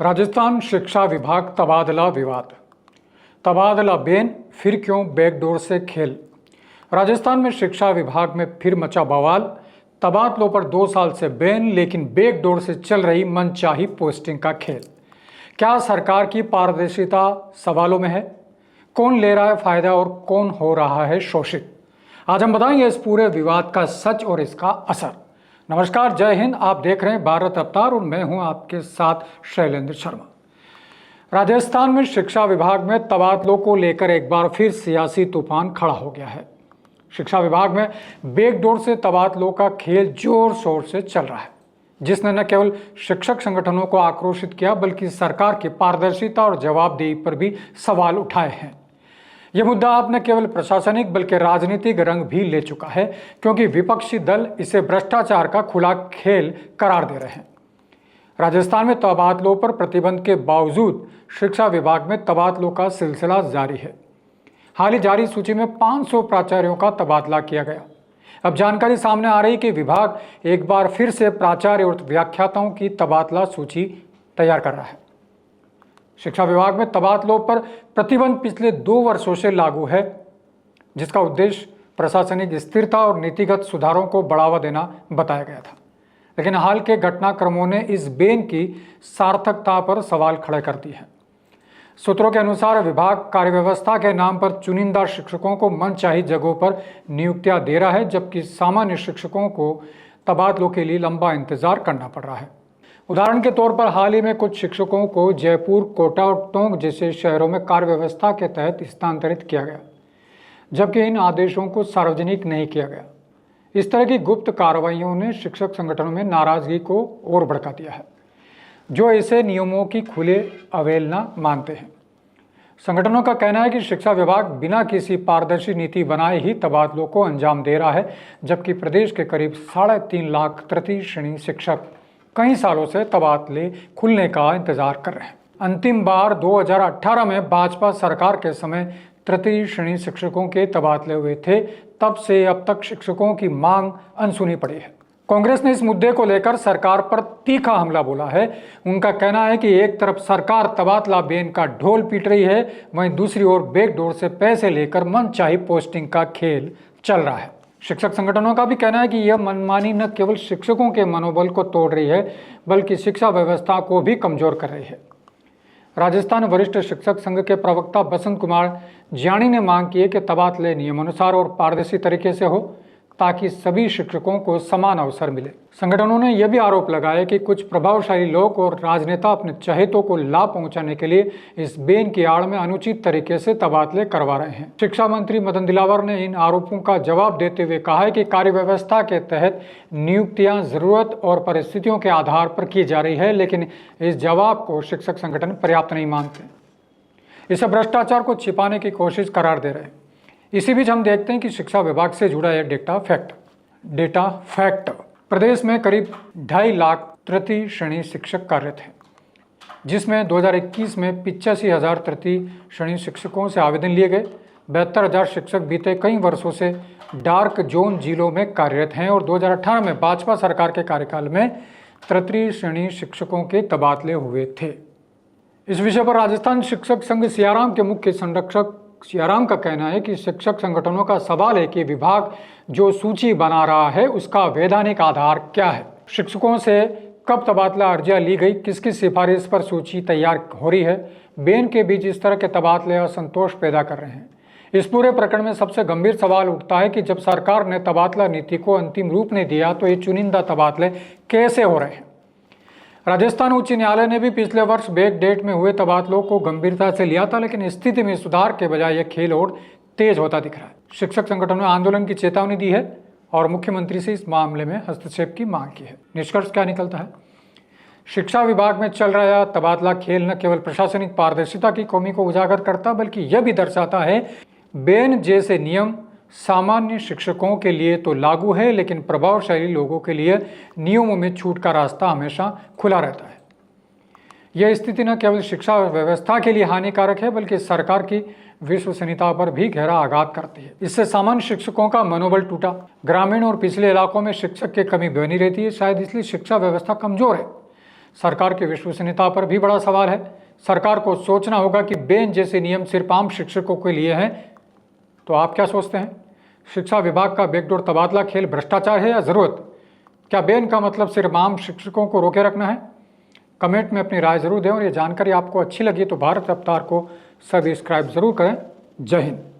राजस्थान शिक्षा विभाग तबादला विवाद। तबादला बैन, फिर क्यों बैकडोर से खेल। राजस्थान में शिक्षा विभाग में फिर मचा बवाल। तबादलों पर 2 साल से बैन, लेकिन बैकडोर से चल रही मनचाही पोस्टिंग का खेल। क्या सरकार की पारदर्शिता सवालों में है? कौन ले रहा है फायदा और कौन हो रहा है शोषित? आज हम बताएंगे इस पूरे विवाद का सच और इसका असर। नमस्कार, जय हिंद। आप देख रहे हैं भारत अवतार और मैं हूं आपके साथ शैलेंद्र शर्मा। राजस्थान में शिक्षा विभाग में तबादलों को लेकर एक बार फिर सियासी तूफान खड़ा हो गया है। शिक्षा विभाग में बैकडोर से तबादलों का खेल जोर शोर से चल रहा है, जिसने न केवल शिक्षक संगठनों को आक्रोशित किया बल्कि सरकार की पारदर्शिता और जवाबदेही पर भी सवाल उठाए हैं। यह मुद्दा अब न केवल प्रशासनिक बल्कि राजनीतिक रंग भी ले चुका है, क्योंकि विपक्षी दल इसे भ्रष्टाचार का खुला खेल करार दे रहे हैं। राजस्थान में तबादलों पर प्रतिबंध के बावजूद शिक्षा विभाग में तबादलों का सिलसिला जारी है। हाल ही जारी सूची में 500 प्राचार्यों का तबादला किया गया। अब जानकारी सामने आ रही कि विभाग एक बार फिर से प्राचार्य और व्याख्याताओं की तबादला सूची तैयार कर रहा है। शिक्षा विभाग में तबादलों पर प्रतिबंध पिछले 2 वर्षों से लागू है, जिसका उद्देश्य प्रशासनिक स्थिरता और नीतिगत सुधारों को बढ़ावा देना बताया गया था। लेकिन हाल के घटनाक्रमों ने इस बैन की सार्थकता पर सवाल खड़े कर दिए हैं। सूत्रों के अनुसार विभाग कार्यव्यवस्था के नाम पर चुनिंदा शिक्षकों को मनचाही जगहों पर नियुक्तियां दे रहा है, जबकि सामान्य शिक्षकों को तबादलों के लिए लंबा इंतजार करना पड़ रहा है। उदाहरण के तौर पर हाल ही में कुछ शिक्षकों को जयपुर, कोटा और टोंक जैसे शहरों में कार्यव्यवस्था के तहत स्थानांतरित किया गया, जबकि इन आदेशों को सार्वजनिक नहीं किया गया। इस तरह की गुप्त कार्रवाइयों ने शिक्षक संगठनों में नाराजगी को और भड़का दिया है, जो इसे नियमों की खुले अवहेलना मानते हैं। संगठनों का कहना है कि शिक्षा विभाग बिना किसी पारदर्शी नीति बनाए ही तबादलों को अंजाम दे रहा है, जबकि प्रदेश के करीब 3.5 लाख तृतीय श्रेणी शिक्षक कई सालों से तबादले खुलने का इंतजार कर रहे हैं। अंतिम बार 2018 में भाजपा सरकार के समय तृतीय श्रेणी शिक्षकों के तबादले हुए थे। तब से अब तक शिक्षकों की मांग अनसुनी पड़ी है। कांग्रेस ने इस मुद्दे को लेकर सरकार पर तीखा हमला बोला है। उनका कहना है कि एक तरफ सरकार तबादला बैन का ढोल पीट रही है, वहीं दूसरी ओर बैकडोर से पैसे लेकर मनचाही पोस्टिंग का खेल चल रहा है। शिक्षक संगठनों का भी कहना है कि यह मनमानी न केवल शिक्षकों के मनोबल को तोड़ रही है, बल्कि शिक्षा व्यवस्था को भी कमजोर कर रही है। राजस्थान वरिष्ठ शिक्षक संघ के प्रवक्ता बसंत कुमार ज्ञानी ने मांग की है कि तबादले नियमानुसार और पारदर्शी तरीके से हो, ताकि सभी शिक्षकों को समान अवसर मिले। संगठनों ने यह भी आरोप लगाया कि कुछ प्रभावशाली लोग और राजनेता अपने चहेतों को लाभ पहुंचाने के लिए इस बैन की आड़ में अनुचित तरीके से तबादले करवा रहे हैं। शिक्षा मंत्री मदन दिलावर ने इन आरोपों का जवाब देते हुए कहा है कि कार्यव्यवस्था के तहत नियुक्तियां जरूरत और परिस्थितियों के आधार पर की जा रही है, लेकिन इस जवाब को शिक्षक संगठन पर्याप्त नहीं मानते। इसे भ्रष्टाचार को छिपाने की कोशिश करार दे रहे हैं। इसी बीच हम देखते हैं कि शिक्षा विभाग से जुड़ा यह डेटा फैक्ट। प्रदेश में करीब 2.5 लाख तृतीय श्रेणी शिक्षक कार्यरत हैं, जिसमें 2021 में 85,000 तृतीय श्रेणी शिक्षकों से आवेदन लिए गए। 72,000 शिक्षक बीते कई वर्षों से डार्क जोन जिलों में कार्यरत हैं और 2018 में भाजपा सरकार के कार्यकाल में तृतीय श्रेणी शिक्षकों के तबादले हुए थे। इस विषय पर राजस्थान शिक्षक संघ सियाराम के मुख्य संरक्षक सियाराम का कहना है कि शिक्षक संगठनों का सवाल है कि विभाग जो सूची बना रहा है उसका वैधानिक आधार क्या है। शिक्षकों से कब तबादला अर्जियां ली गई, किसकी सिफारिश पर सूची तैयार हो रही है। बैन के बीच इस तरह के तबादले असंतोष पैदा कर रहे हैं। इस पूरे प्रकरण में सबसे गंभीर सवाल उठता है कि जब सरकार ने तबादला नीति को अंतिम रूप नहीं दिया तो ये चुनिंदा तबादले कैसे हो रहे हैं। राजस्थान उच्च न्यायालय ने भी पिछले वर्ष बैक डेट में हुए तबादलों को गंभीरता से लिया था, लेकिन स्थिति में सुधार के बजाय यह खेल और तेज होता दिख रहा है। शिक्षक संगठनों ने आंदोलन की चेतावनी दी है और मुख्यमंत्री से इस मामले में हस्तक्षेप की मांग की है। निष्कर्ष क्या निकलता है? शिक्षा विभाग में चल रहा तबादला खेल न केवल प्रशासनिक पारदर्शिता की कमी को उजागर करता, बल्कि यह भी दर्शाता है बैन जैसे नियम सामान्य शिक्षकों के लिए तो लागू है, लेकिन प्रभावशाली लोगों के लिए नियमों में छूट का रास्ता हमेशा खुला रहता है। यह स्थिति न केवल शिक्षा व्यवस्था के लिए हानिकारक है, बल्कि सरकार की विश्वसनीयता पर भी गहरा आघात करती है। इससे सामान्य शिक्षकों का मनोबल टूटा। ग्रामीण और पिछले इलाकों में शिक्षक की कमी बनी रहती है, शायद इसलिए शिक्षा व्यवस्था कमजोर है। सरकार की विश्वसनीयता पर भी बड़ा सवाल है। सरकार को सोचना होगा कि बेन जैसे नियम सिर्फ आम शिक्षकों के लिए हैं। तो आप क्या सोचते हैं? शिक्षा विभाग का बैकडोर तबादला खेल भ्रष्टाचार है या ज़रूरत? क्या बेन का मतलब सिर्फ आम शिक्षकों को रोके रखना है? कमेंट में अपनी राय जरूर दें और ये जानकारी आपको अच्छी लगी तो भारत रफ्तार को सब्सक्राइब जरूर करें। जय हिंद।